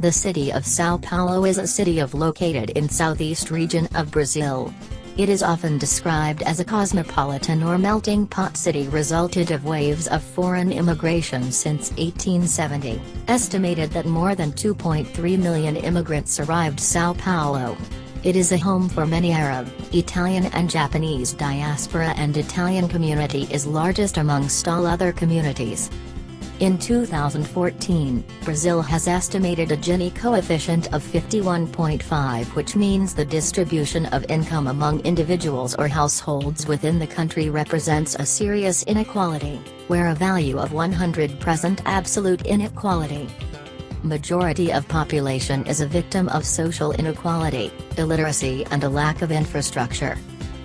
The city of Sao Paulo is a city located in southeast region of Brazil. It is often described as a cosmopolitan or melting pot city resulted of waves of foreign immigration since 1870, estimated that more than 2.3 million immigrants arrived Sao Paulo. It is a home for many Arab, Italian and Japanese diaspora, and Italian community is largest amongst all other communities. In 2014, Brazil has estimated a Gini coefficient of 51.5, which means the distribution of income among individuals or households within the country represents a serious inequality, where a value of 100 present absolute inequality. Majority of population is a victim of social inequality, illiteracy and a lack of infrastructure.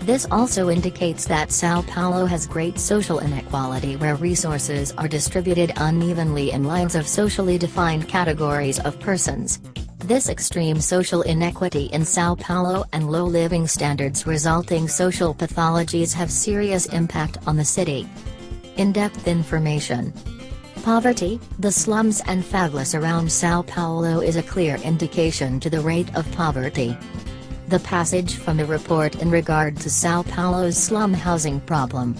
This also indicates that Sao Paulo has great social inequality where resources are distributed unevenly in lines of socially defined categories of persons. This extreme social inequity in Sao Paulo and low living standards resulting social pathologies have serious impact on the city. In-depth information. Poverty, the slums and favelas around Sao Paulo is a clear indication to the rate of poverty. The passage from a report in regard to Sao Paulo's slum housing problem.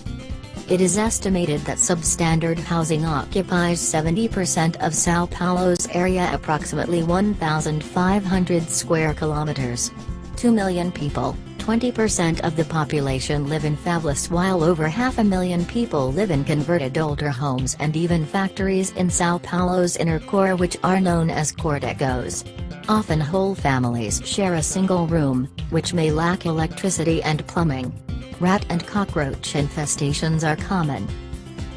It is estimated that substandard housing occupies 70% of Sao Paulo's area, approximately 1,500 square kilometers. 2 million people, 20% of the population live in favelas, while over 500,000 people live in converted older homes and even factories in Sao Paulo's inner core, which are known as corticos. Often whole families share a single room, which may lack electricity and plumbing. Rat and cockroach infestations are common.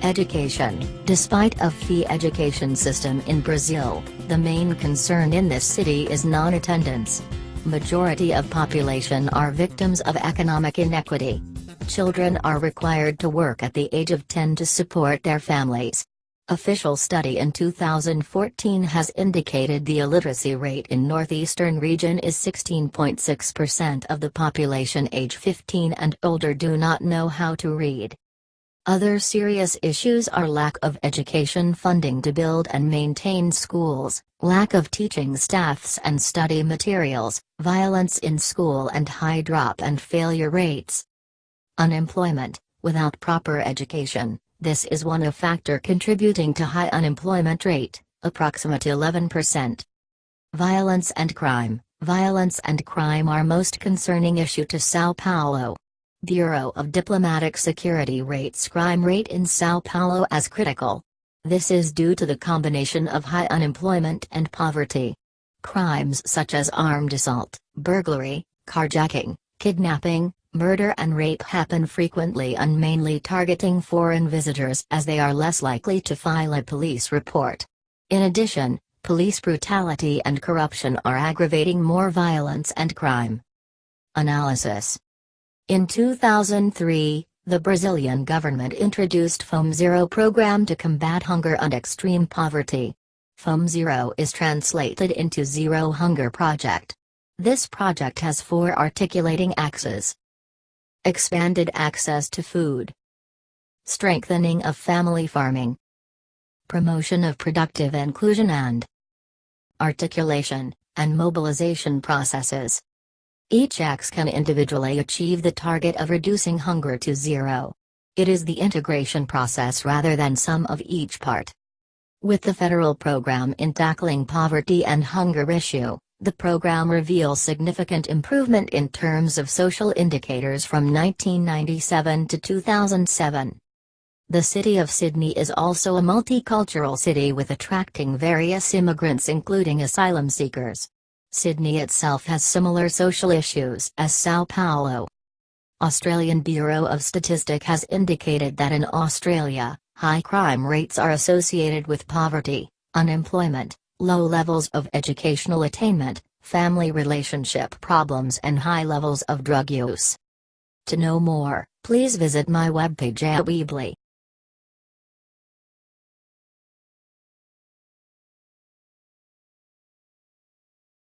Education. Despite a free education system in Brazil, the main concern in this city is non-attendance. Majority of population are victims of economic inequity. Children are required to work at the age of 10 to support their families. Official study in 2014 has indicated the illiteracy rate in northeastern region is 16.6% of the population age 15 and older do not know how to read. Other serious issues are lack of education funding to build and maintain schools, lack of teaching staffs and study materials, violence in school and high drop and failure rates. Unemployment. Without proper education, this is one of factor contributing to high unemployment rate, approximately 11%. Violence and crime. Violence and crime are most concerning issue to Sao Paulo. Bureau of Diplomatic Security rates crime rate in Sao Paulo as critical. This is due to the combination of high unemployment and poverty. Crimes such as armed assault, burglary, carjacking, kidnapping, murder and rape happen frequently and mainly targeting foreign visitors as they are less likely to file a police report. In addition, police brutality and corruption are aggravating more violence and crime. Analysis. In 2003, the Brazilian government introduced Fome Zero program to combat hunger and extreme poverty. Fome Zero is translated into Zero Hunger Project. This project has 4 articulating axes. Expanded access to food. Strengthening of family farming. Promotion of productive inclusion and articulation and mobilization processes. Each axe can individually achieve the target of reducing hunger to zero. It is the integration process rather than sum of each part. With the federal program in tackling poverty and hunger issue, the program reveals significant improvement in terms of social indicators from 1997 to 2007. The city of Sydney is also a multicultural city with attracting various immigrants including asylum seekers. Sydney itself has similar social issues as Sao Paulo. Australian Bureau of Statistics has indicated that in Australia, high crime rates are associated with poverty, unemployment, low levels of educational attainment, family relationship problems and high levels of drug use. To know more, please visit my webpage at Weebly.